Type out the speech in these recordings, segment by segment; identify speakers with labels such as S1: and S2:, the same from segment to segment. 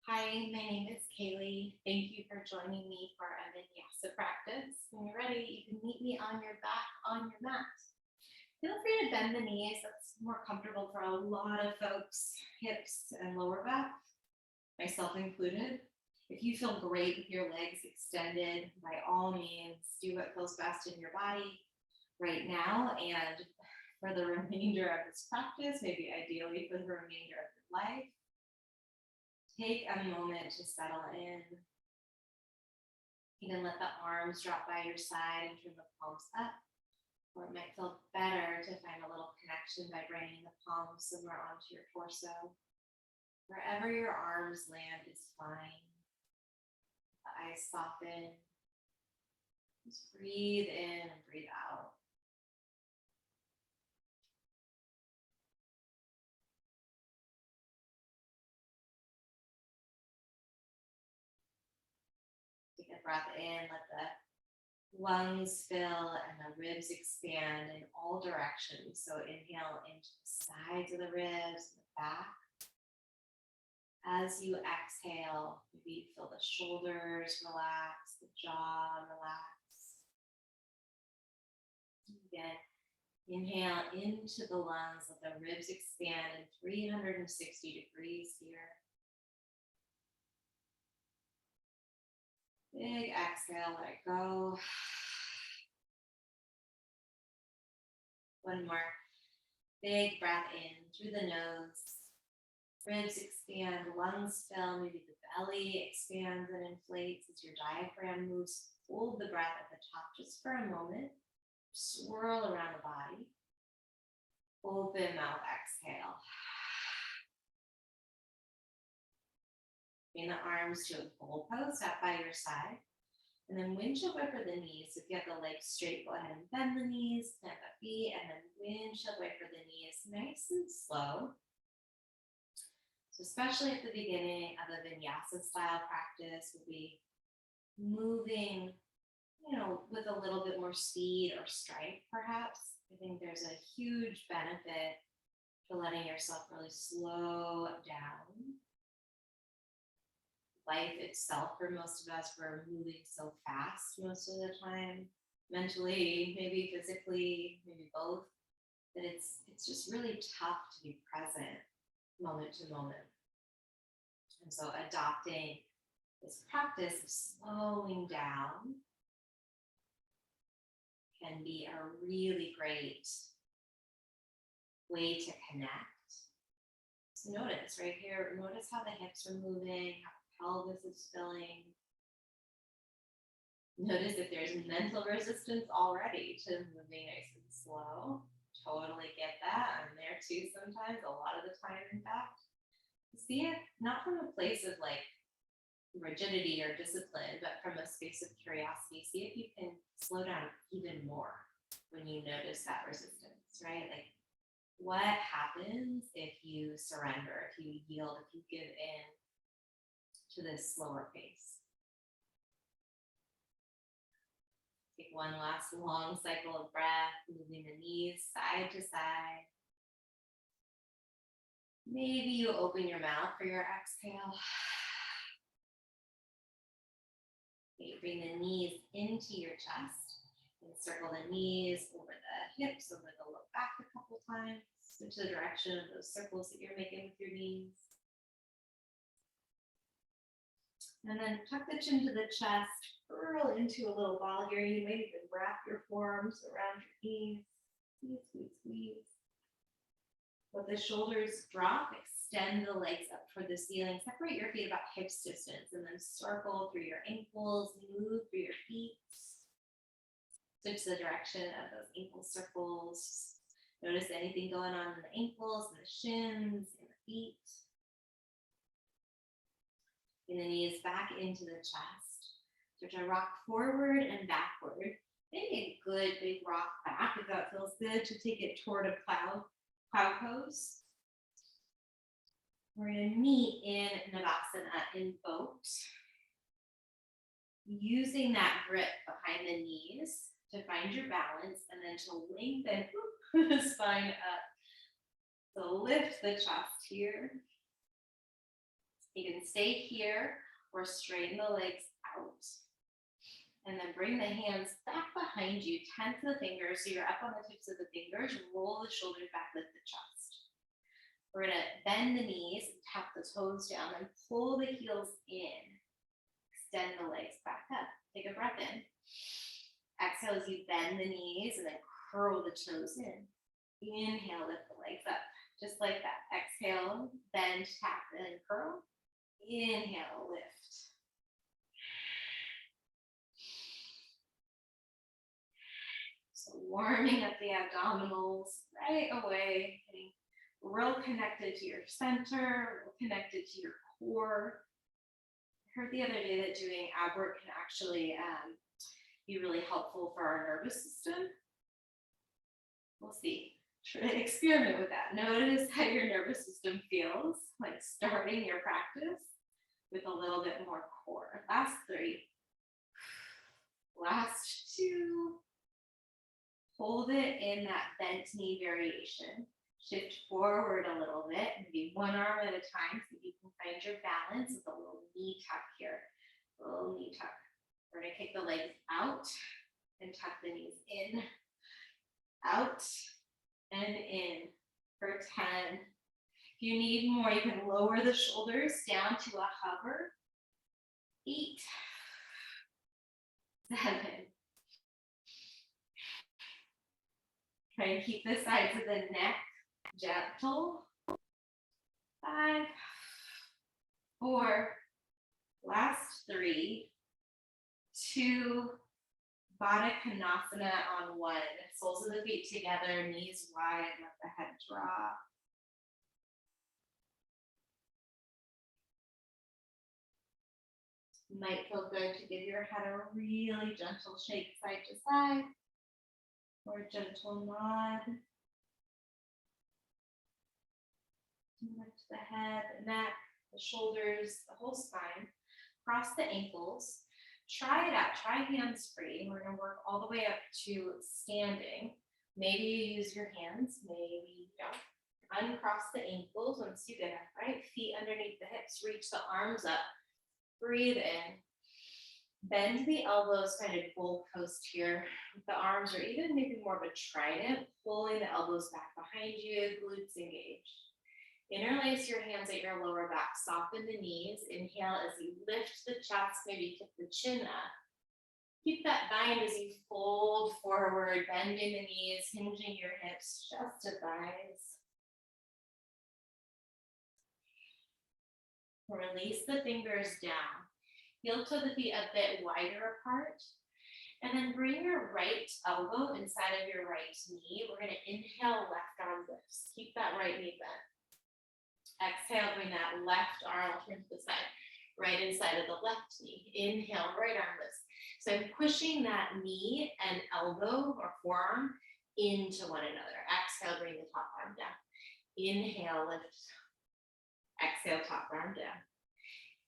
S1: Hi, my name is Kailey. Thank you for joining me for a Vinyasa practice. When you're ready, you can meet me on your back on your mat. Feel free to bend the knees. That's more comfortable for a lot of folks, hips and lower back, myself included. If you feel great with your legs extended, by all means, do what feels best in your body right now and for the remainder of this practice, maybe ideally for the remainder of your life. Take a moment to settle in. You can let the arms drop by your side and turn the palms up, or it might feel better to find a little connection by bringing the palms somewhere onto your torso. Wherever your arms land is fine. The eyes soften. Just breathe in and breathe out. Take a breath in, let the lungs fill and the ribs expand in all directions. So inhale into the sides of the ribs, the back. As you exhale, maybe feel the shoulders relax, the jaw relax. Again, inhale into the lungs, let the ribs expand in 360 degrees here. Big exhale, let it go. One more. Big breath in through the nose. Ribs expand, lungs fill, maybe the belly expands and inflates as your diaphragm moves. Hold the breath at the top just for a moment. Swirl around the body. Open mouth, exhale. Bring the arms to a full pose up by your side. And then windshield wiper the knees. If you have the legs straight, go ahead and bend the knees, plant the feet, and then windshield wiper the knees nice and slow. So especially at the beginning of the Vinyasa style practice, we'll be moving, with a little bit more speed or strength, perhaps. I think there's a huge benefit to letting yourself really slow down. Life itself, for most of us, we're moving so fast most of the time, mentally, maybe physically, maybe both, that it's just really tough to be present moment to moment. And so adopting this practice of slowing down can be a really great way to connect. So notice right here, notice how the hips are moving, how pelvis is filling. Notice if there's mental resistance already to moving nice and slow. Totally get that. I'm there too sometimes, a lot of the time, in fact. See it not from a place of like rigidity or discipline, but from a space of curiosity. See if you can slow down even more when you notice that resistance, right? Like, what happens if you surrender, if you yield, if you give in to this slower pace? Take one last long cycle of breath, moving the knees side to side. Maybe you open your mouth for your exhale. Okay, bring the knees into your chest and circle the knees over the hips, over the low back a couple times. Switch the direction of those circles that you're making with your knees. And then tuck the chin to the chest, curl into a little ball here. You may even wrap your forearms around your knees. Squeeze, squeeze, squeeze. Let the shoulders drop, extend the legs up toward the ceiling. Separate your feet about hips distance and then circle through your ankles, move through your feet. Switch the direction of those ankle circles. Notice anything going on in the ankles, in the shins, in the feet. Bring the knees back into the chest. Start to rock forward and backward. Maybe a good big rock back if that feels good, to take it toward a cow pose. We're going to meet in Navasana invoked, using that grip behind the knees to find your balance and then to lengthen the spine up. So lift the chest here. You can stay here or straighten the legs out. And then bring the hands back behind you, tense the fingers so you're up on the tips of the fingers, roll the shoulders back, lift the chest. We're gonna bend the knees, tap the toes down, and pull the heels in. Extend the legs back up. Take a breath in. Exhale as you bend the knees and then curl the toes in. Inhale, lift the legs up, just like that. Exhale, bend, tap, and curl. Inhale, lift. So warming up the abdominals right away, getting real connected to your center, real connected to your core. I heard the other day that doing ab work can actually be really helpful for our nervous system. We'll see. Try to experiment with that. Notice how your nervous system feels, like starting your practice with a little bit more core. Last 3. Last 2. Hold it in that bent knee variation. Shift forward a little bit, maybe one arm at a time so you can find your balance with a little knee tuck here. A little knee tuck. We're gonna kick the legs out and tuck the knees in, out and in for 10. If you need more, you can lower the shoulders down to a hover. 8, 7. Try and keep the sides of the neck gentle. 5, 4, last 3, 2, baddha konasana on 1. Soles of the feet together, knees wide, let the head drop. Might feel good to give your head a really gentle shake side to side, or a gentle nod. Lift the head, the neck, the shoulders, the whole spine. Cross the ankles. Try it out. Try hands free. We're going to work all the way up to standing. Maybe you use your hands, maybe you don't. Uncross the ankles once you get upright. Feet underneath the hips. Reach the arms up. Breathe in. Bend the elbows, kind of goal post here with the arms, or even maybe more of a trident, pulling the elbows back behind you, glutes engaged. Interlace your hands at your lower back, soften the knees. Inhale as you lift the chest, maybe kick the chin up. Keep that bind as you fold forward, bending the knees, hinging your hips, chest to thighs. Release the fingers down. Heel toe the feet a bit wider apart. And then bring your right elbow inside of your right knee. We're going to inhale, left arm lifts. Keep that right knee bent. Exhale, bring that left arm turn to the side, right inside of the left knee. Inhale, right arm lifts. So I'm pushing that knee and elbow or forearm into one another. Exhale, bring the top arm down. Inhale, lift. Exhale, top arm down.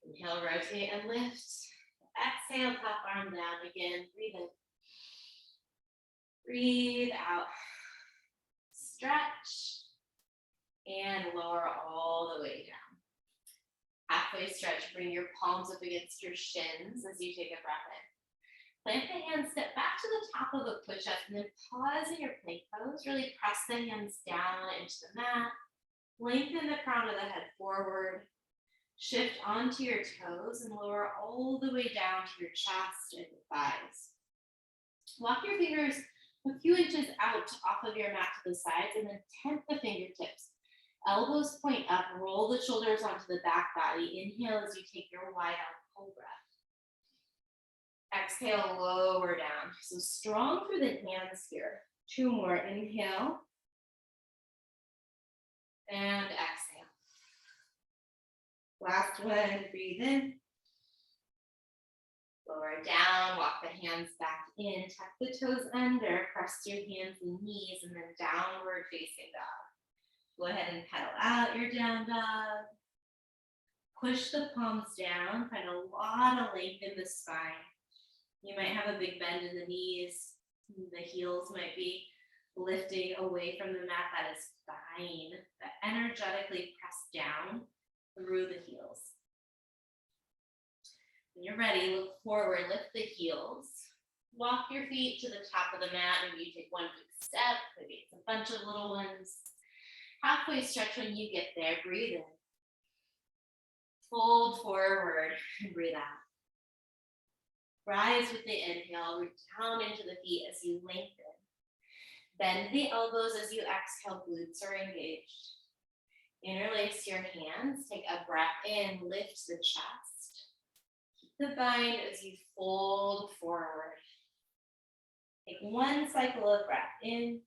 S1: Inhale, rotate and lift. Exhale, top arm down. Again, breathe in. Breathe out. Stretch. And lower all the way down. Halfway stretch, bring your palms up against your shins as you take a breath in. Plant the hands, step back to the top of the push-up, and then pause in your plank pose. Really press the hands down into the mat. Lengthen the crown of the head forward. Shift onto your toes and lower all the way down to your chest and thighs. Walk your fingers a few inches out off of your mat to the sides, and then tent the fingertips. Elbows point up, roll the shoulders onto the back body. Inhale as you take your wide out whole breath. Exhale, lower down. So strong through the hands here. 2 more. Inhale. And exhale. Last one, breathe in. Lower down, walk the hands back in, tuck the toes under, press your hands and knees, and then downward facing dog. Go ahead and pedal out your down dog. Push the palms down, find a lot of length in the spine. You might have a big bend in the knees. The heels might be lifting away from the mat. That is fine. But energetically press down through the heels. When you're ready, look forward, lift the heels. Walk your feet to the top of the mat. Maybe you take one big step, maybe it's a bunch of little ones. Halfway stretch when you get there, breathe in. Fold forward and breathe out. Rise with the inhale, root down into the feet as you lengthen. Bend the elbows as you exhale, glutes are engaged. Interlace your hands, take a breath in, lift the chest. Keep the bind as you fold forward. Take one cycle of breath in.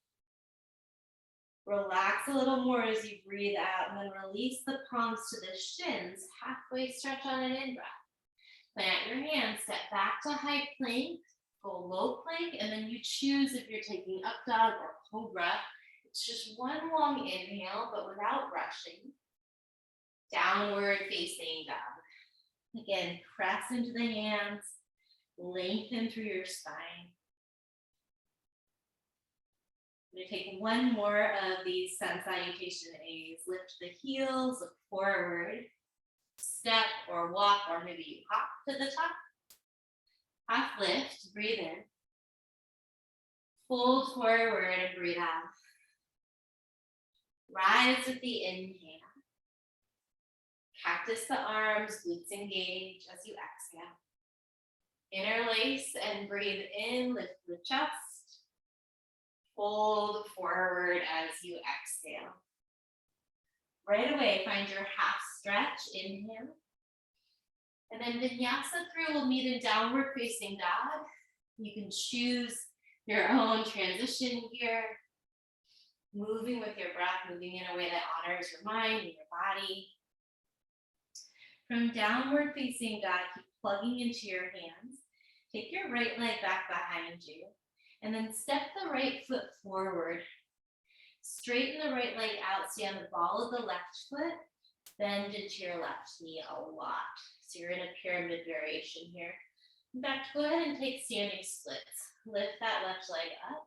S1: Relax a little more as you breathe out, and then release the palms to the shins. Halfway stretch on an in-breath. Plant your hands, step back to high plank, go low plank, and then you choose if you're taking up dog or cobra. It's just one long inhale, but without rushing. Downward facing dog. Again, press into the hands, lengthen through your spine. I'm going to take one more of these sun salutation A's. Lift the heels, look forward, step or walk, or maybe you hop to the top. Half lift, breathe in. Fold forward and breathe out. Rise with the inhale. Cactus the arms, glutes engage as you exhale. Interlace and breathe in, lift the chest. Fold forward as you exhale. Right away, find your half stretch, inhale. And then Vinyasa through will meet in downward facing dog. You can choose your own transition here. Moving with your breath, moving in a way that honors your mind and your body. From downward facing dog, keep plugging into your hands. Take your right leg back behind you. And then step the right foot forward. Straighten the right leg out, stay on the ball of the left foot. Bend into your left knee a lot. So you're in a pyramid variation here. In fact, go ahead and take standing splits. Lift that left leg up.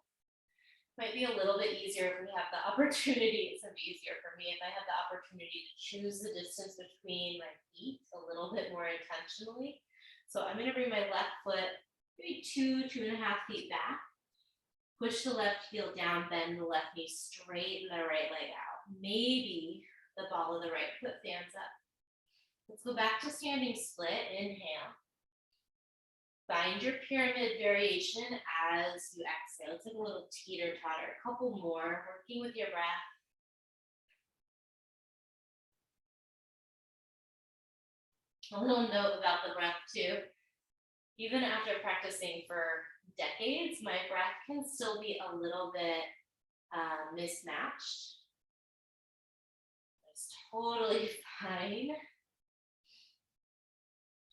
S1: Might be a little bit easier if we have the opportunity. It's easier for me if I have the opportunity to choose the distance between my feet a little bit more intentionally. So I'm going to bring my left foot maybe 2.5 feet back. Push the left heel down, bend the left knee, straighten the right leg out. Maybe the ball of the right foot stands up. Let's go back to standing split. Inhale. Find your pyramid variation as you exhale. It's like a little teeter-totter. A couple more, working with your breath. A little note about the breath too. Even after practicing for decades, my breath can still be a little bit mismatched. It's totally fine.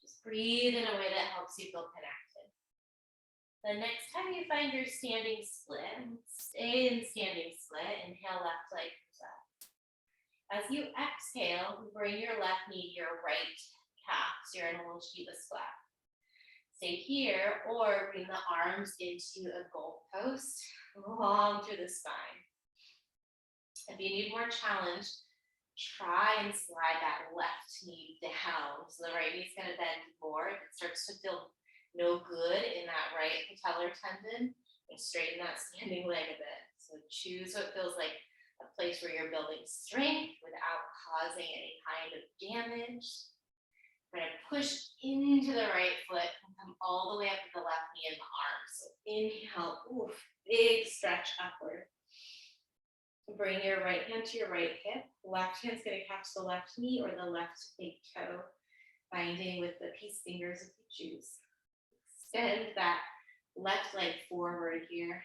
S1: Just breathe in a way that helps you feel connected. The next time you find your standing split, stay in standing split. Inhale, left leg comes up. As you exhale, bring your left knee to your right calf. So you're in a little Shiva squat. Stay here or bring the arms into a goalpost long through the spine. If you need more challenge, try and slide that left knee down. So the right knee's going to bend more. If it starts to feel no good in that right patellar tendon, and straighten that standing leg a bit. So choose what feels like a place where you're building strength without causing any kind of damage. We're going to push into the right foot and come all the way up to the left knee and the arms. So inhale, oof, big stretch upward. Bring your right hand to your right hip. Left hand's going to catch the left knee or the left big toe, binding with the peace fingers if you choose. Extend that left leg forward here.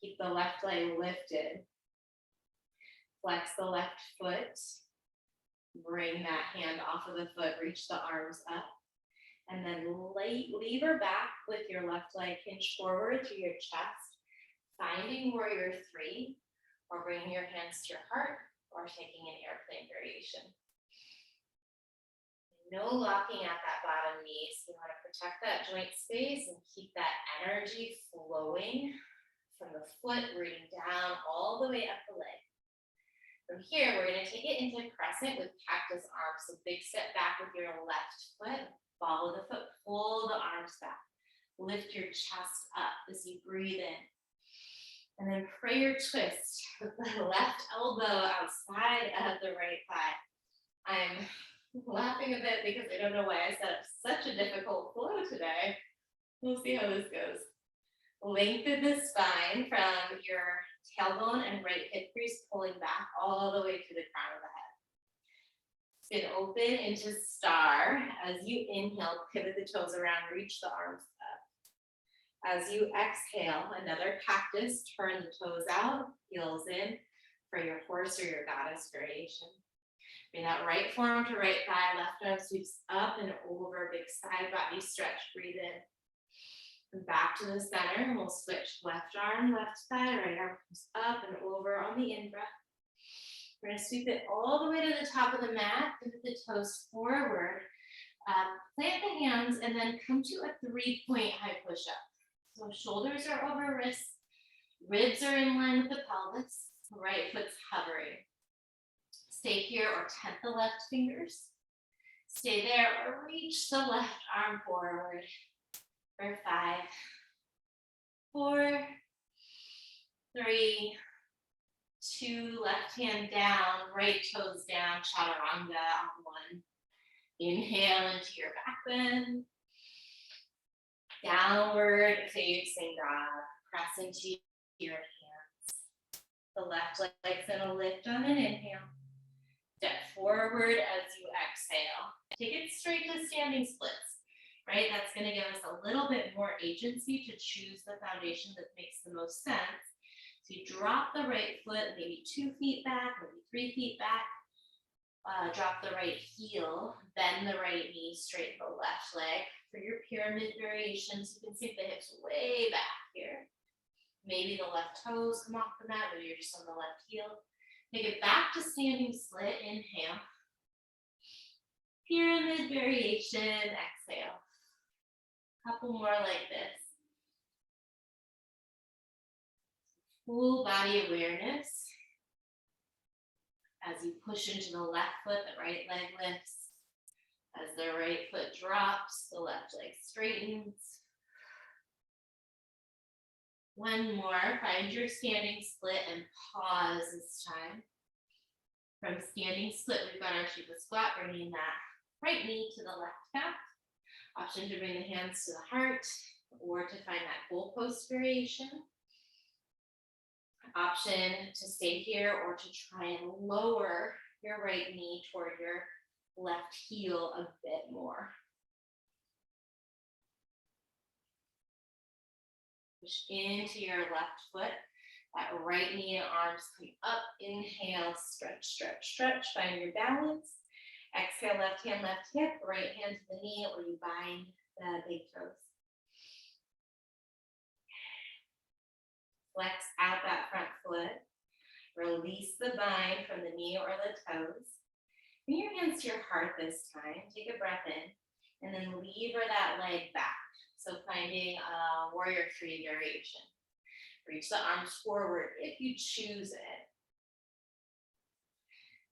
S1: Keep the left leg lifted. Flex the left foot. Bring that hand off of the foot, reach the arms up. And then lever back with your left leg hinge forward to your chest, finding warrior 3, or bringing your hands to your heart, or taking an airplane variation. No locking at that bottom knee, so you want to protect that joint space and keep that energy flowing from the foot, rooting down all the way up the leg. From here, we're going to take it into crescent with cactus arms. So big step back with your left foot. Follow the foot. Pull the arms back. Lift your chest up as you breathe in. And then prayer twist with the left elbow outside of the right thigh. I'm laughing a bit because I don't know why I set up such a difficult flow today. We'll see how this goes. Lengthen the spine from your tailbone and right hip crease, pulling back all the way to the crown of the head. Spin open into star. As you inhale, pivot the toes around, reach the arms up. As you exhale, another cactus, turn the toes out, heels in for your horse or your goddess variation. Bring that right forearm to right thigh, left arm sweeps up and over, big side body stretch, breathe in. And back to the center, and we'll switch left arm, left thigh, right arm comes up and over on the in-breath. We're gonna sweep it all the way to the top of the mat, pivot the toes forward, plant the hands, and then come to a 3-point high push-up. So shoulders are over wrists, ribs are in line with the pelvis, right foot's hovering. Stay here or tent the left fingers. Stay there or reach the left arm forward for 5, 4, 3, 2, left hand down, right toes down, chaturanga on 1. Inhale into your back bend. Downward facing dog. Press into your hands. The left leg's gonna lift on an inhale. Step forward as you exhale. Take it straight to standing splits, right? That's gonna give us a little bit more agency to choose the foundation that makes the most sense. So you drop the right foot, maybe 2 feet back, maybe 3 feet back. Drop the right heel, bend the right knee, straighten the left leg. For your pyramid variations, you can sink the hips way back here. Maybe the left toes come off the mat, maybe you're just on the left heel. Take it back to standing split, inhale. Pyramid variation, exhale. Couple more like this. Full body awareness. As you push into the left foot, the right leg lifts. As the right foot drops, the left leg straightens. One more, find your standing split and pause this time. From standing split, we've got our Shiva squat, bringing that right knee to the left calf. Option to bring the hands to the heart or to find that goalpost variation. Option to stay here or to try and lower your right knee toward your left heel a bit more. Push into your left foot. That right knee and arms come up. Inhale, stretch, stretch, stretch. Find your balance. Exhale, left hand, left hip. Right hand to the knee, or you bind the big toes. Flex out that front foot. Release the bind from the knee or the toes. Bring your hands to your heart this time. Take a breath in. And then lever that leg back. So finding a warrior 3 variation. Reach the arms forward if you choose it.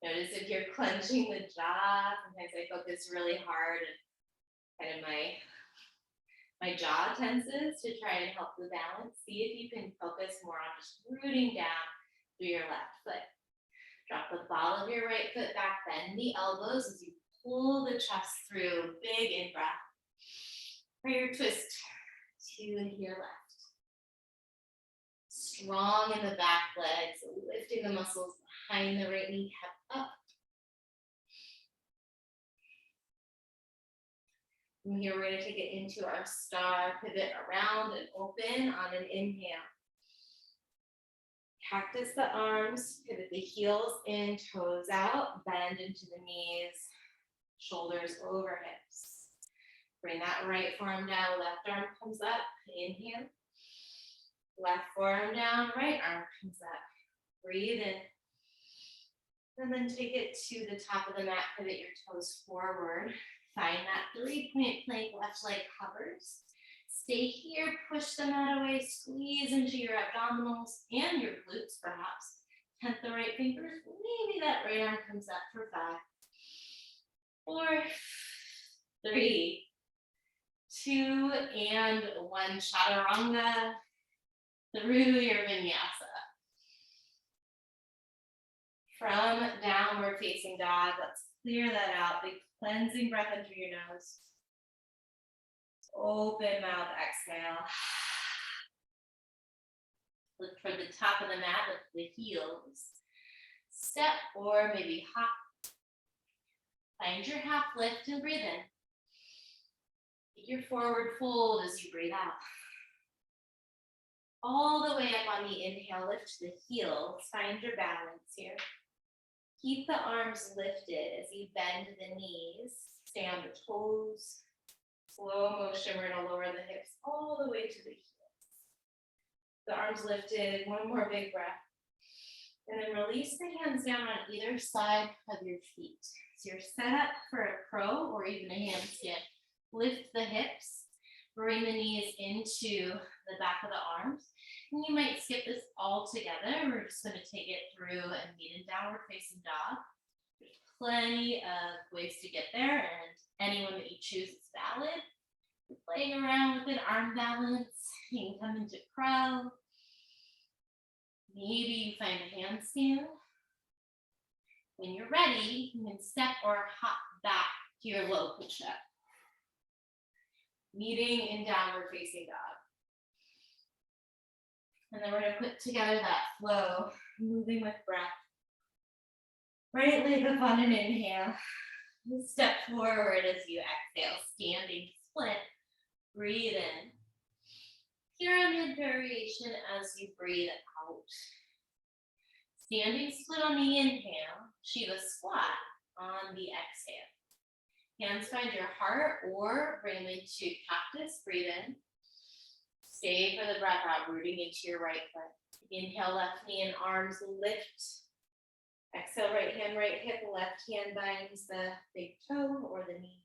S1: Notice if you're clenching the jaw. Sometimes I focus really hard and kind of my jaw tenses to try and help the balance. See if you can focus more on just rooting down through your left foot. Drop the ball of your right foot back, bend the elbows as you pull the chest through. Big in-breath. Prayer twist to your left. Strong in the back legs, lifting the muscles behind the right knee, cap up. From here, we're going to take it into our star, pivot around and open on an inhale. Cactus the arms, pivot the heels in, toes out, bend into the knees, shoulders over hips. Bring that right forearm down, left arm comes up, inhale. Left forearm down, right arm comes up. Breathe in. And then take it to the top of the mat, pivot your toes forward. Find that 3-point plank, left leg hovers. Stay here, push the mat away, squeeze into your abdominals and your glutes perhaps. Tent the right fingers. Maybe that right arm comes up for 5, 4, 3, 2, and 1. Chaturanga through your vinyasa. From downward facing dog, let's clear that out. Big cleansing breath in through your nose. Open mouth, exhale. Look for the top of the mat with the heels. Step or maybe hop. Find your half lift and breathe in. Take your forward fold as you breathe out. All the way up on the inhale, lift the heels. Find your balance here. Keep the arms lifted as you bend the knees. Stay on the toes. Slow motion, we're gonna lower the hips all the way to the heels. The arms lifted, one more big breath. And then release the hands down on either side of your feet. So you're set up for a crow or even a handstand. Lift the hips, bring the knees into the back of the arms. And you might skip this all together. We're just gonna take it through and meet in downward facing dog. There's plenty of ways to get there, and anyone that you choose is valid. You're playing around with an arm balance. You can come into crow. Maybe you find a handstand. When you're ready, you can step or hop back to your low push-up. Meeting in downward facing dog. And then we're gonna put together that flow, moving with breath. Right leg up on an inhale. Step forward as you exhale, standing split. Breathe in. Pyramid variation as you breathe out. Standing split on the inhale, Shiva squat on the exhale. Hands find your heart or bring them into cactus, breathe in. Stay for the breath out, rooting into your right foot. Inhale, left knee and arms lift. Exhale, right hand, right hip, left hand binds the big toe or the knee.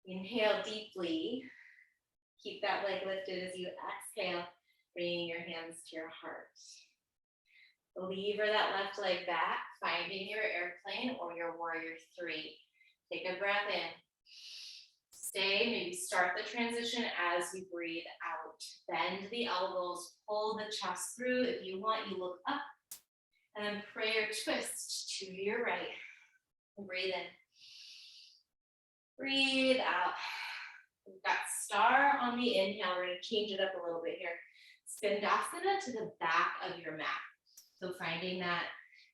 S1: Inhale deeply. Keep that leg lifted as you exhale, bringing your hands to your heart. Lever that left leg back, finding your airplane or your warrior 3. Take a breath in. Stay, maybe start the transition as you breathe out. Bend the elbows, pull the chest through. If you want, you look up. And then prayer twist to your right. Breathe in. Breathe out. We've got star on the inhale. We're going to change it up a little bit here. Skandasana to the back of your mat. So finding that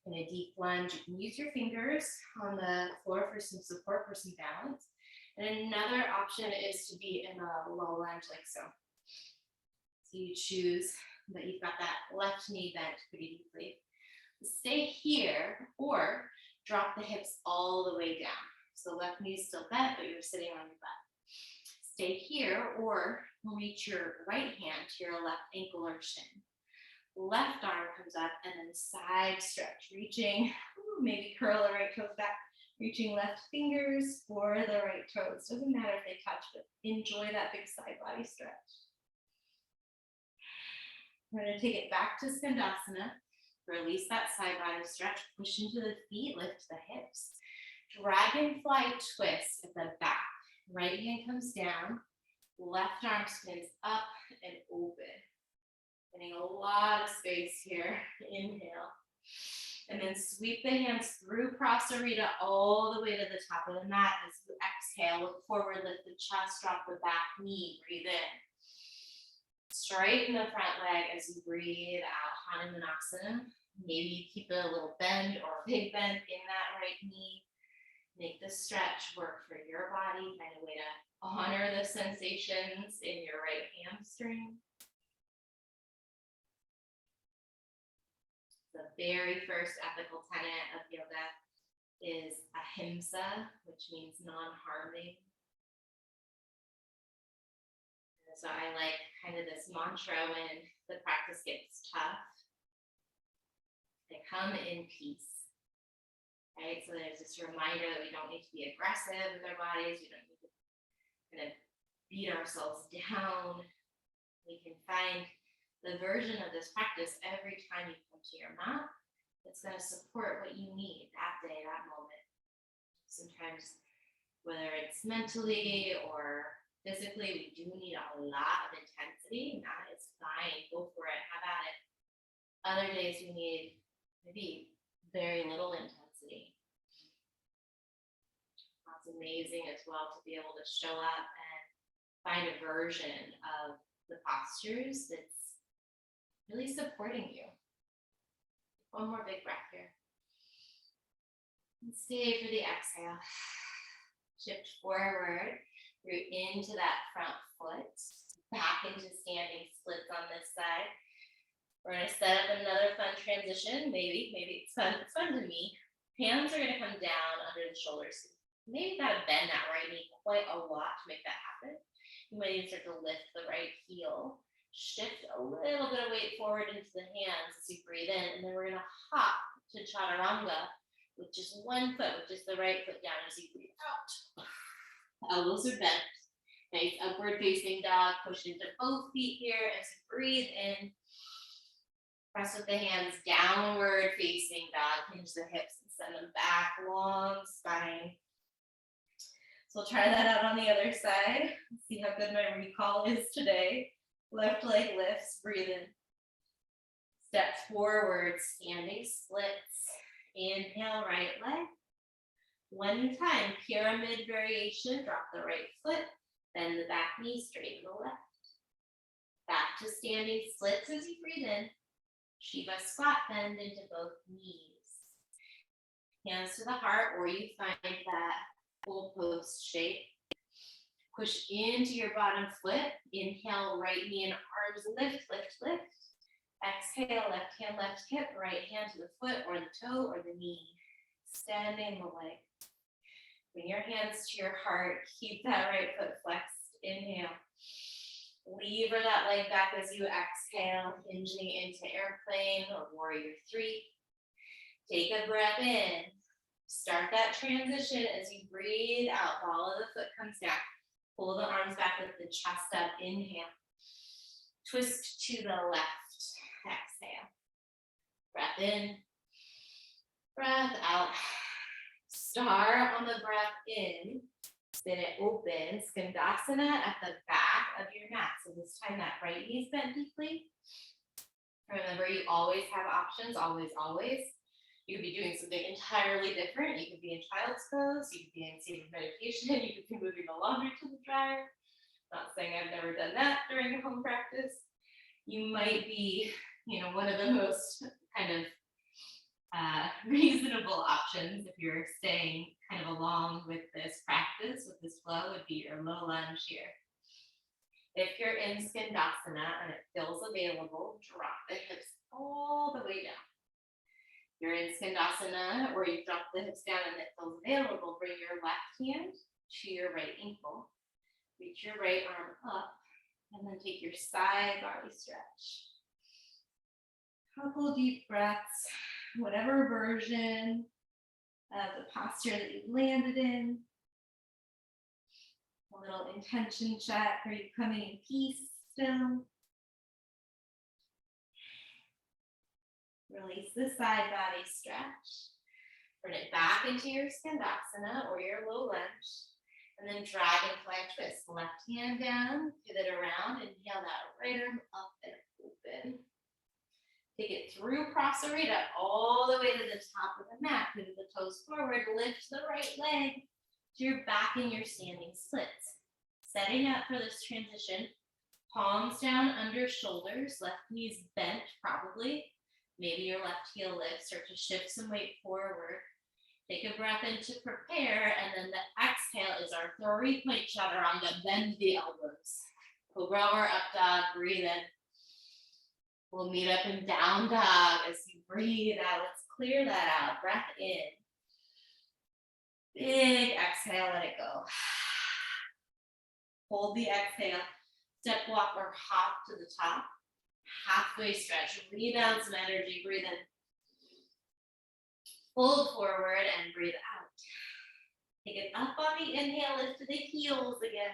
S1: in a deep lunge, you can use your fingers on the floor for some support, for some balance. And another option is to be in a low lunge like so. So you choose that you've got that left knee bent pretty deeply. Stay here or drop the hips all the way down. So left knee is still bent, but you're sitting on your butt. Stay here or reach your right hand to your left ankle or shin. Left arm comes up and then side stretch, reaching, maybe curl the right toes back, reaching left fingers for the right toes. Doesn't matter if they touch, but enjoy that big side body stretch. We're going to take it back to Skandasana. Release that side body stretch, push into the feet, lift the hips. Dragonfly twist at the back. Right hand comes down, left arm spins up and open. Getting a lot of space here. Inhale. And then sweep the hands through Prasarita all the way to the top of the mat. As you exhale, look forward, lift the chest, drop the back knee, breathe in. Straighten the front leg as you breathe out, Hanumanasana. Maybe you keep it a little bend or a big bend in that right knee. Make the stretch work for your body. Find a way to honor the sensations in your right hamstring. The very first ethical tenet of yoga is ahimsa, which means non-harming. And so I like kind of this mantra when the practice gets tough. They come in peace, right? So there's this reminder that we don't need to be aggressive with our bodies. We don't need to kind of beat ourselves down. We can find the version of this practice every time you come to your mat It's going to support what you need that day, that moment. Sometimes, whether it's mentally or physically, we do need a lot of intensity, and that is fine. Go for it, have at it. Other days we need maybe very little intensity. That's amazing as well to be able to show up and find a version of the postures that's really supporting you. One more big breath here. And stay for the exhale. Shift forward, root into that front foot, back into standing splits on this side. We're gonna set up another fun transition. Maybe it's fun. It's fun to me. Hands are gonna come down under the shoulders. Maybe you gotta bend that right knee quite a lot to make that happen. You might even start to lift the right heel. Shift a little bit of weight forward into the hands as you breathe in, and then we're gonna hop to chaturanga with just one foot, with just the right foot down as you breathe out. Elbows are bent. Nice upward facing dog. Push into both feet here as you breathe in. Press with the hands downward facing dog. Hinge the hips and send them back. Long spine. So we'll try that out on the other side. See how good my recall is today. Left leg lifts, breathe in. Step forward, standing splits. Inhale, right leg. One time, pyramid variation. Drop the right foot, bend the back knee, straighten the left. Back to standing splits as you breathe in. Shiva squat, bend into both knees. Hands to the heart, or you find that full post shape. Push into your bottom foot. Inhale, right knee and arms lift, lift, lift. Exhale, left hand, left hip, right hand to the foot or the toe or the knee. Standing the leg. Bring your hands to your heart. Keep that right foot flexed. Inhale. Lever that leg back as you exhale, hinging into airplane or warrior three. Take a breath in. Start that transition as you breathe out. Ball of the foot comes down. Pull the arms back with the chest up. Inhale. Twist to the left. Exhale. Breath in. Breath out. Start on the breath in. Spin it open. Skandasana at the back of your mat. So this time that right knee is bent deeply. Remember, you always have options. Always, always. You could be doing something entirely different. You could be in child's pose. You could be in seated meditation. You could be moving the laundry to the dryer. Not saying I've never done that during a home practice. You might be, one of the most kind of reasonable options if you're staying kind of along with this practice, with this flow, would be your low lunge here. If you're in skandasana and it feels available, drop the hips all the way down. You're in skandasana or you drop the hips down and it feels available, bring your left hand to your right ankle. Reach your right arm up and then take your side body stretch. Couple deep breaths, whatever version of the posture that you've landed in. A little intention check. Are you coming in peace still? Release the side body stretch. Bring it back into your skandasana or your low lunge. And then dragonfly twist. Left hand down, pivot around, inhale that right arm up and open. Take it through prasarita all the way to the top of the mat. Move the toes forward, lift the right leg to your back in your standing splits. Setting up for this transition, palms down under shoulders, left knees bent probably. Maybe your left heel lifts, start to shift some weight forward. Take a breath in to prepare, and then the exhale is our 3-point chaturanga. Bend the elbows. Cobra or up dog, breathe in. We'll meet up in down dog as you breathe out. Let's clear that out. Breath in. Big exhale, let it go. Hold the exhale. Step walk or hop to the top. Halfway stretch. Rebound some energy. Breathe in. Fold forward and breathe out. Take it up on the inhale, lift to the heels again.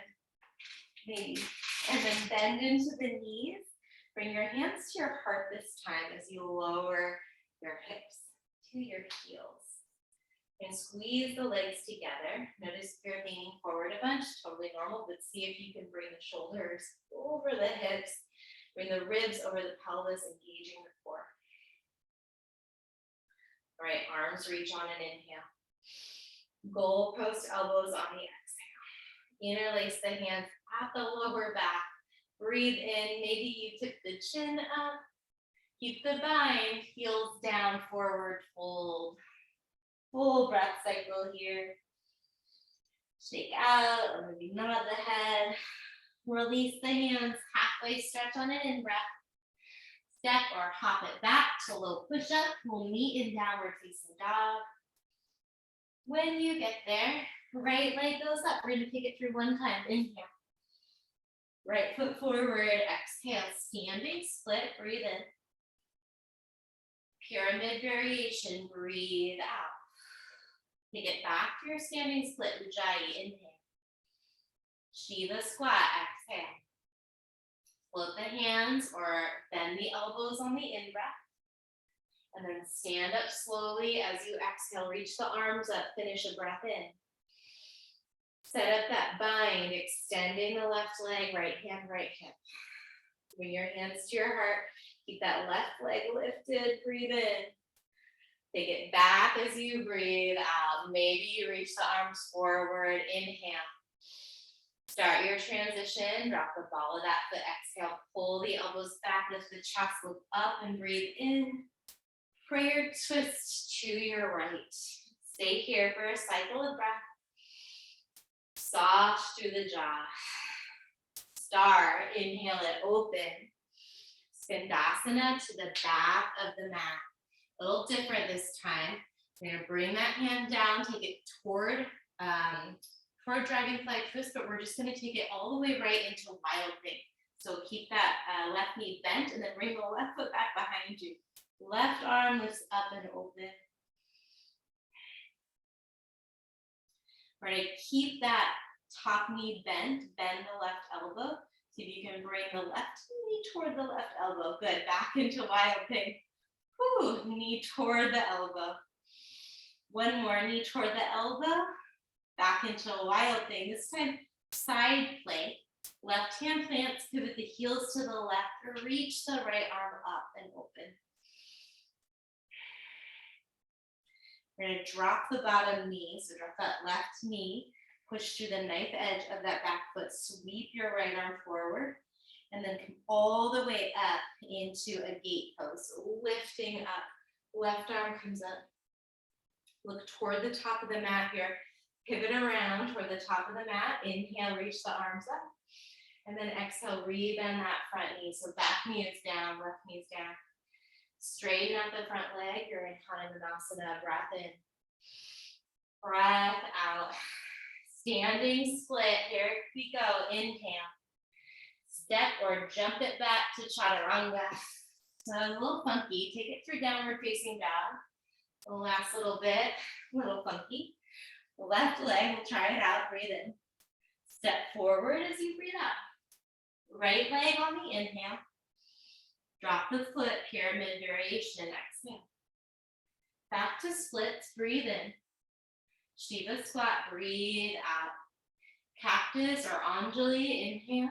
S1: Maybe. And then bend into the knees. Bring your hands to your heart this time as you lower your hips. to your heels. And squeeze the legs together. Notice if you're leaning forward a bunch, totally normal, but see if you can bring the shoulders over the hips, bring the ribs over the pelvis, engaging the core. All right, arms reach on an inhale. Goal post elbows on the exhale. Interlace the hands at the lower back. Breathe in, maybe you tip the chin up. Keep the bind, heels down, forward fold. Full breath cycle here. Shake out, or maybe nod the head. Release the hands, halfway stretch on an in-breath. Step or hop it back to low push-up. We'll meet in downward facing dog. When you get there, right leg goes up. We're gonna take it through one time. Inhale. Right foot forward, exhale, standing split, breathe in. Pyramid variation, breathe out. Take it back to your standing split, ujjayi, inhale. Shiva squat, exhale. Float the hands or bend the elbows on the in-breath. And then stand up slowly as you exhale, reach the arms up, finish a breath in. Set up that bind, extending the left leg, right hand, right hip. Bring your hands to your heart. Keep that left leg lifted, breathe in. Take it back as you breathe out. Maybe you reach the arms forward, inhale. Start your transition, drop the ball of that foot, exhale, pull the elbows back, lift the chest, look up and breathe in. Prayer twist to your right. Stay here for a cycle of breath. Soft through the jaw. Star, inhale it open. Skandasana to the back of the mat. A little different this time. You're gonna bring that hand down, take it toward dragonfly twist, but we're just gonna take it all the way right into wild thing. So keep that left knee bent and then bring the left foot back behind you. Left arm lifts up and open. We're gonna keep that top knee bent, bend the left elbow. See if you can bring the left knee toward the left elbow. Good, back into wild thing. Whew, knee toward the elbow. One more, knee toward the elbow. Back into a wild thing. This time, side plank. Left hand plants, pivot the heels to the left, or reach the right arm up and open. We're gonna drop the bottom knee, so drop that left knee, push through the knife edge of that back foot, sweep your right arm forward, and then come all the way up into a gate pose, lifting up. Left arm comes up. Look toward the top of the mat here. Pivot around toward the top of the mat. Inhale, reach the arms up. And then exhale, rebend that front knee. So back knee is down, left knee is down. Straighten out the front leg. You're in konasana. Breath in. Breath out. Standing split. Here we go. Inhale. Step or jump it back to chaturanga. So a little funky. Take it through downward facing dog. The last little bit, a little funky. The left leg, we'll try it out. Breathe in. Step forward as you breathe out. Right leg on the inhale. Drop the foot, pyramid variation. Exhale. Back to splits. Breathe in. Shiva squat. Breathe out. Cactus or Anjali. Inhale.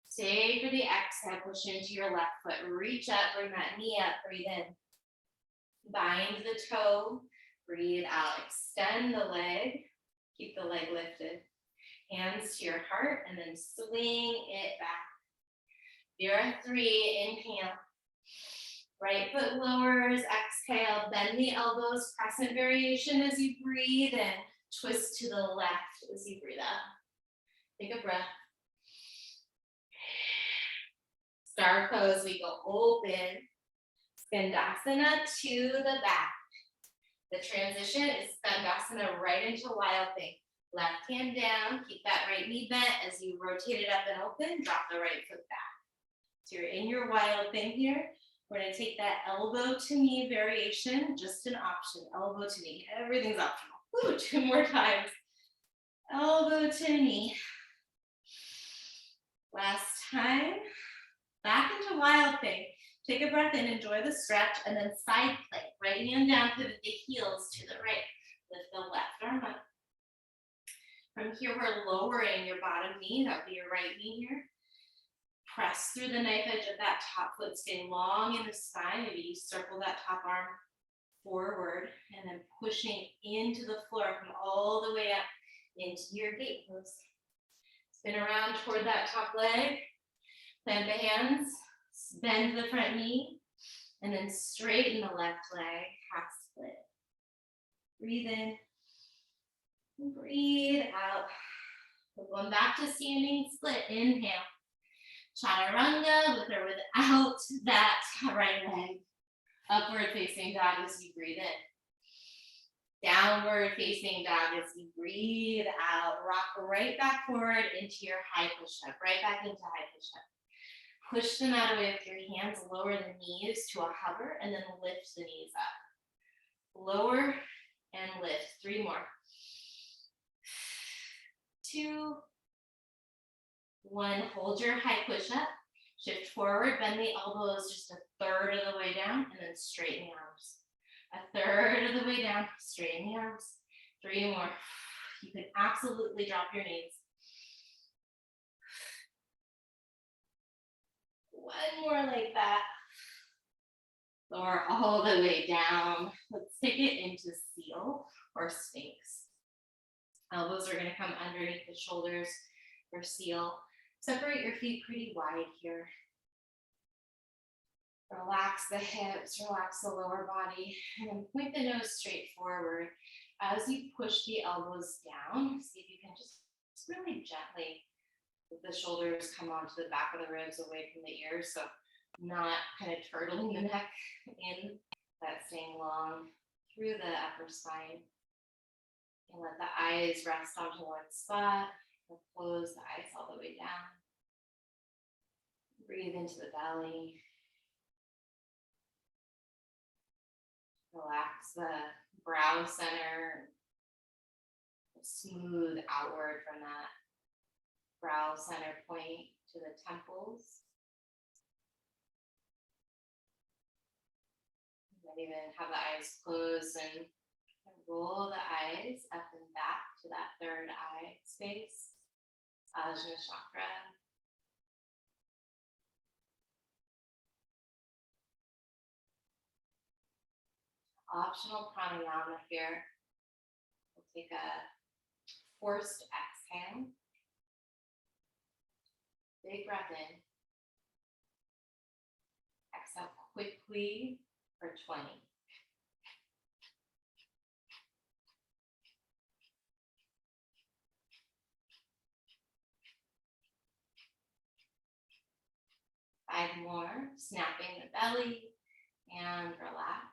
S1: Stay for the exhale. Push into your left foot. Reach up. Bring that knee up. Breathe in. Bind the toe. Breathe out. Extend the leg. Keep the leg lifted. Hands to your heart and then swing it back. Here are 3. Inhale. Right foot lowers. Exhale. Bend the elbows. Crescent variation as you breathe in. Twist to the left as you breathe out. Take a breath. Star pose. We go open. Skandasana to the back. The transition is skandasana right into wild thing. Left hand down, keep that right knee bent as you rotate it up and open, drop the right foot back. So you're in your wild thing here. We're gonna take that elbow to knee variation, just an option, elbow to knee, everything's optional. Woo, 2 more times. Elbow to knee. Last time, back into wild thing. Take a breath in, enjoy the stretch, and then side plank. Right hand down, pivot the heels to the right. Lift the left arm up. From here, we're lowering your bottom knee. That would be your right knee here. Press through the knife edge of that top foot. Stay long in the spine. Maybe you circle that top arm forward and then pushing into the floor. Come all the way up into your gate pose. Spin around toward that top leg. Plant the hands. Bend the front knee. And then straighten the left leg. Half split. Breathe in. Breathe out. We're going back to standing split. Inhale. Chaturanga with or without that right leg. Upward facing dog as you breathe in. Downward facing dog as you breathe out. Rock right back forward into your high push-up. Right back into high push-up. Push the mat away with your hands. Lower the knees to a hover and then lift the knees up. Lower and lift. 3 more. 2, 1. Hold your high push-up. Shift forward, bend the elbows just a third of the way down, and then straighten the arms. A third of the way down, straighten the arms. 3 more. You can absolutely drop your knees. 1 more like that. Lower all the way down. Let's take it into seal or sphinx. Elbows are going to come underneath the shoulders for seal. Separate your feet pretty wide here. Relax the hips, relax the lower body, and then point the nose straight forward. As you push the elbows down, see if you can just really gently let the shoulders come onto the back of the ribs away from the ears, so not kind of turtling the neck in, but staying long through the upper spine. And let the eyes rest onto one spot. We'll close the eyes all the way down. Breathe into the belly. Relax the brow center. Smooth outward from that brow center point to the temples. You might even have the eyes closed and roll the eyes up and back to that third eye space, Ajna chakra. Optional pranayama here. We'll take a forced exhale. Big breath in. Exhale quickly for 20. Five more, snapping the belly and relax.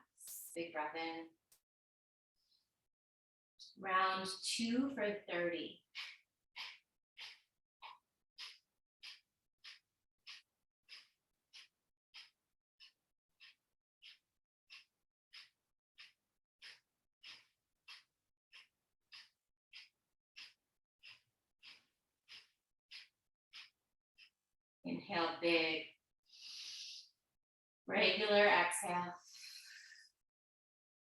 S1: Big breath in. Round 2 for 30. Inhale big. Regular exhale.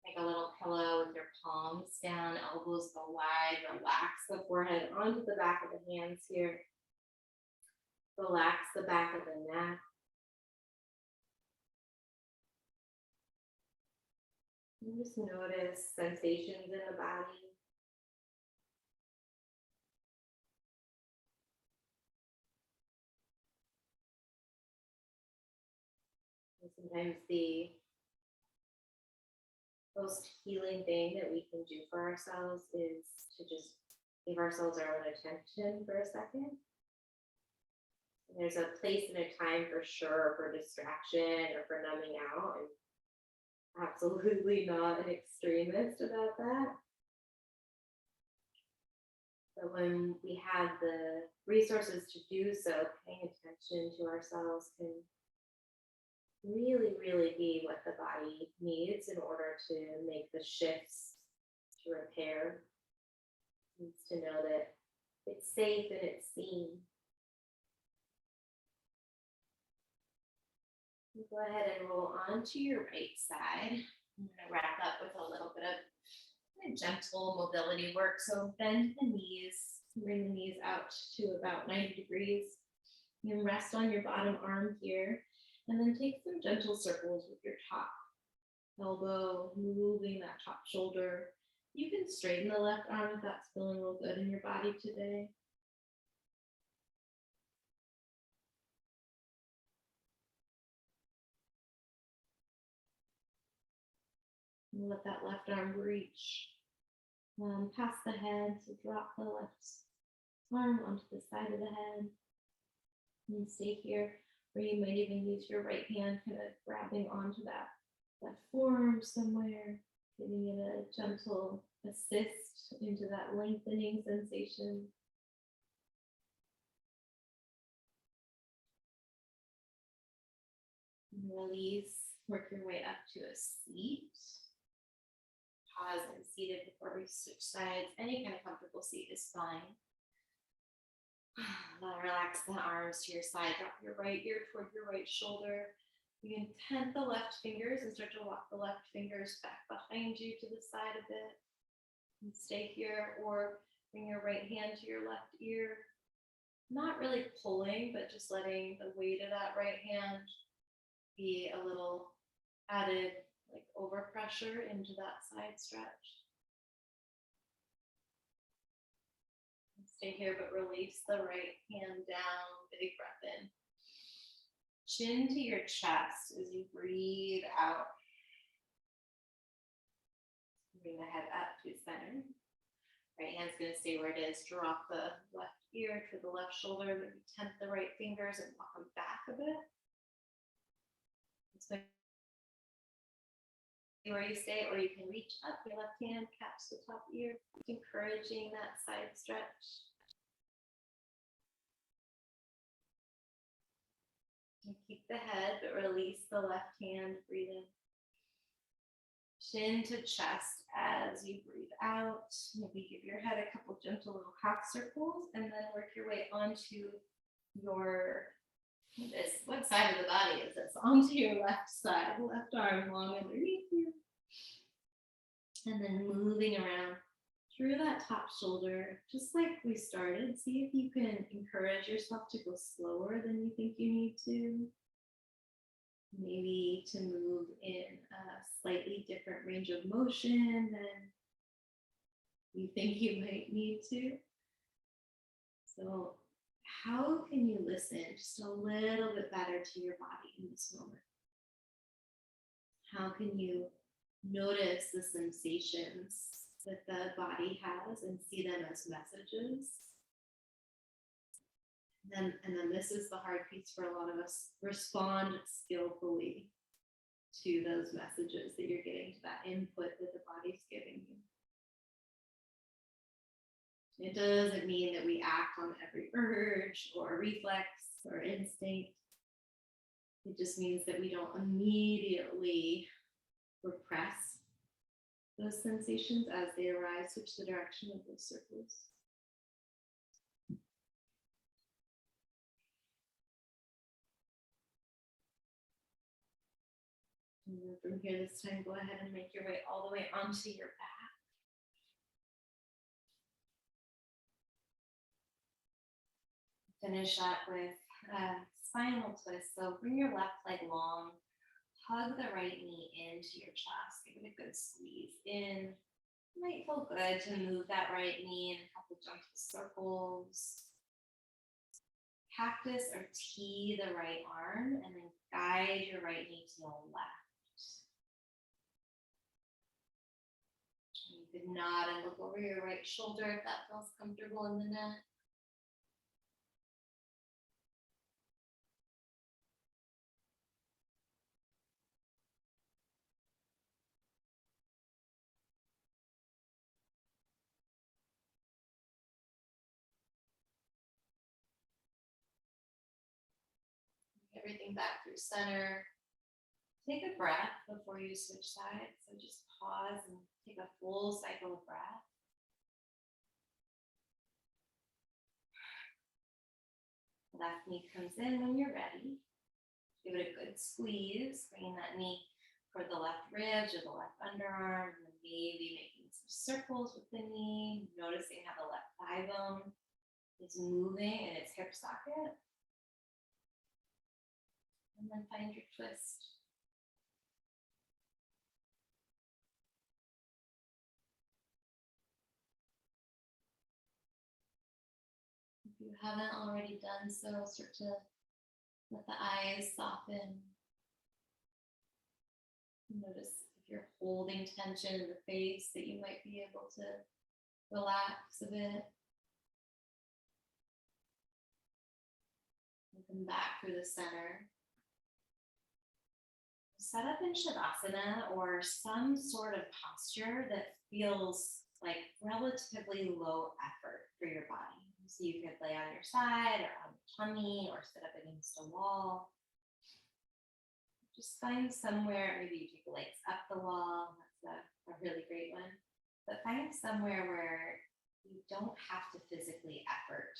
S1: Make a little pillow with your palms down, elbows go wide. Relax the forehead onto the back of the hands here. Relax the back of the neck. And just notice sensations in the body. And sometimes the most healing thing that we can do for ourselves is to just give ourselves our own attention for a second. And there's a place and a time for sure for distraction or for numbing out. I'm absolutely not an extremist about that. But when we have the resources to do so, paying attention to ourselves can really, really be what the body needs in order to make the shifts to repair. It needs to know that it's safe and it's seen. And Go ahead and roll onto your right side. I'm going to wrap up with a little bit of gentle mobility work. So bend the knees, bring the knees out to about 90 degrees. You can rest on your bottom arm here, and then take some gentle circles with your top elbow, moving that top shoulder. You can straighten the left arm if that's feeling real good in your body today. And let that left arm reach past the head, so drop the left arm onto the side of the head. And stay here, or you might even use your right hand kind of grabbing onto that forearm somewhere, giving it a gentle assist into that lengthening sensation. And release, work your way up to a seat. Pause and seated before we switch sides. Any kind of comfortable seat is fine. Relax the arms to your side. Drop your right ear toward your right shoulder. You can tent the left fingers and start to walk the left fingers back behind you to the side a bit. And stay here, or bring your right hand to your left ear. Not really pulling, but just letting the weight of that right hand be a little added like overpressure into that side stretch. Stay here, but release the right hand down. Big breath in. Chin to your chest as you breathe out. Bring the head up to center. Right hand's going to stay where it is. Drop the left ear to the left shoulder. Maybe tent the right fingers and walk them back a bit. So where you stay, or you can reach up your left hand, catch the top ear, encouraging that side stretch. And keep the head, but release the left hand, breathe in. Chin to chest as you breathe out. Maybe give your head a couple gentle little half circles, and then work your way onto your, what side of the body is this? Onto your left side, left arm long underneath you. And then moving around through that top shoulder, just like we started. See if you can encourage yourself to go slower than you think you need to. Maybe to move in a slightly different range of motion than you think you might need to. So how can you listen just a little bit better to your body in this moment? How can you notice the sensations that the body has and see them as messages? And then this is the hard piece for a lot of us. Respond skillfully to those messages that you're getting, to that input that the body's giving you. It doesn't mean that we act on every urge or reflex or instinct. It just means that we don't immediately repress those sensations as they arise, switch the direction of those circles. And then from here this time, go ahead and make your way all the way onto your back. Finish up with a spinal twist. So bring your left leg long, hug the right knee into your chest. Give it a good squeeze in. It might feel good to move that right knee in a couple gentle circles. Cactus or T the right arm, and then guide your right knee to the left. You could nod and look over your right shoulder if that feels comfortable in the neck. Everything back through center. Take a breath before you switch sides. So just pause and take a full cycle of breath. Left knee comes in when you're ready. Give it a good squeeze, bringing that knee toward the left ribs or the left underarm, and then maybe making some circles with the knee, noticing how the left thigh bone is moving in its hip socket. And then find your twist. If you haven't already done so, start to let the eyes soften. Notice if you're holding tension in the face that you might be able to relax a bit. Come back through the center. Set up in Shavasana or some sort of posture that feels like relatively low effort for your body. So you could lay on your side or on your tummy or sit up against a wall. Just find somewhere, maybe you take the legs up the wall, that's a really great one. But find somewhere where you don't have to physically effort.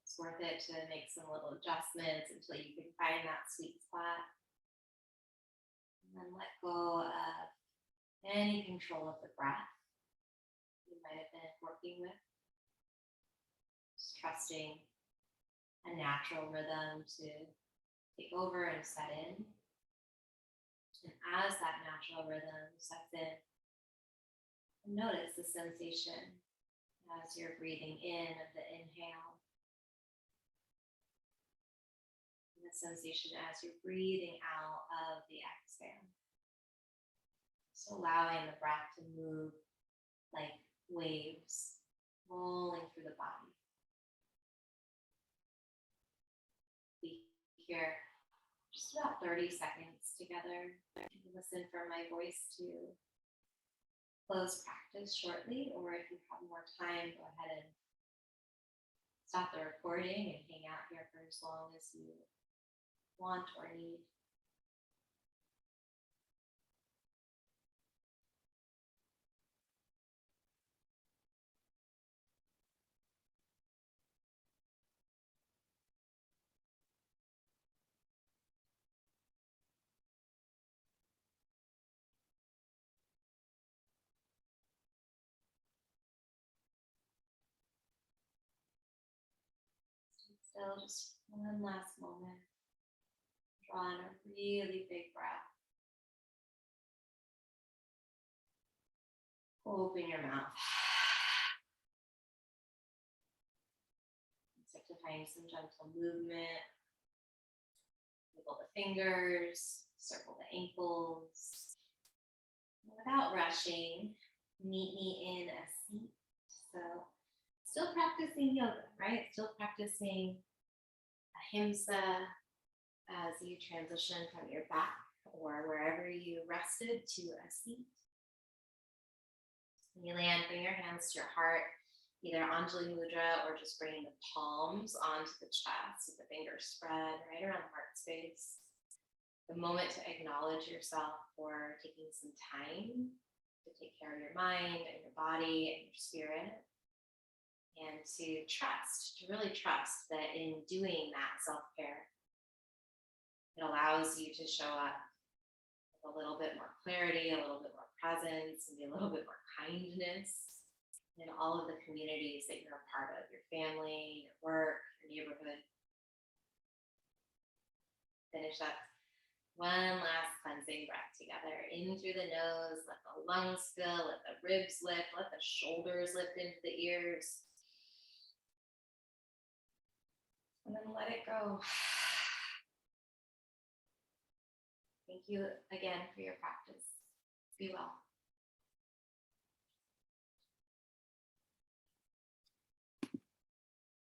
S1: It's worth it to make some little adjustments until you can find that sweet spot. And then let go of any control of the breath you might have been working with. Just trusting a natural rhythm to take over and set in. And as that natural rhythm sets in, notice the sensation as you're breathing in of the inhale. And the sensation as you're breathing out of the exhale. So allowing the breath to move like waves rolling through the body. Be here just about 30 seconds together. You can listen for my voice to close practice shortly, or if you have more time, go ahead and stop the recording and hang out here for as long as you want or need. Still, just one last moment. Draw in a really big breath. Open your mouth. Start to find some gentle movement. Wiggle the fingers, circle the ankles. Without rushing, meet me in a seat. So, still practicing yoga, right? Still practicing ahimsa as you transition from your back or wherever you rested to a seat. When you land, bring your hands to your heart, either Anjali Mudra or just bringing the palms onto the chest with the fingers spread right around the heart space. The moment to acknowledge yourself for taking some time to take care of your mind and your body and your spirit. And to trust, to really trust that in doing that self-care, it allows you to show up with a little bit more clarity, a little bit more presence, and a little bit more kindness in all of the communities that you're a part of, your family, your work, your neighborhood. Finish up one last cleansing breath together. In through the nose, let the lungs fill, let the ribs lift, let the shoulders lift into the ears. And then let it go. Thank you again for your practice. Be well.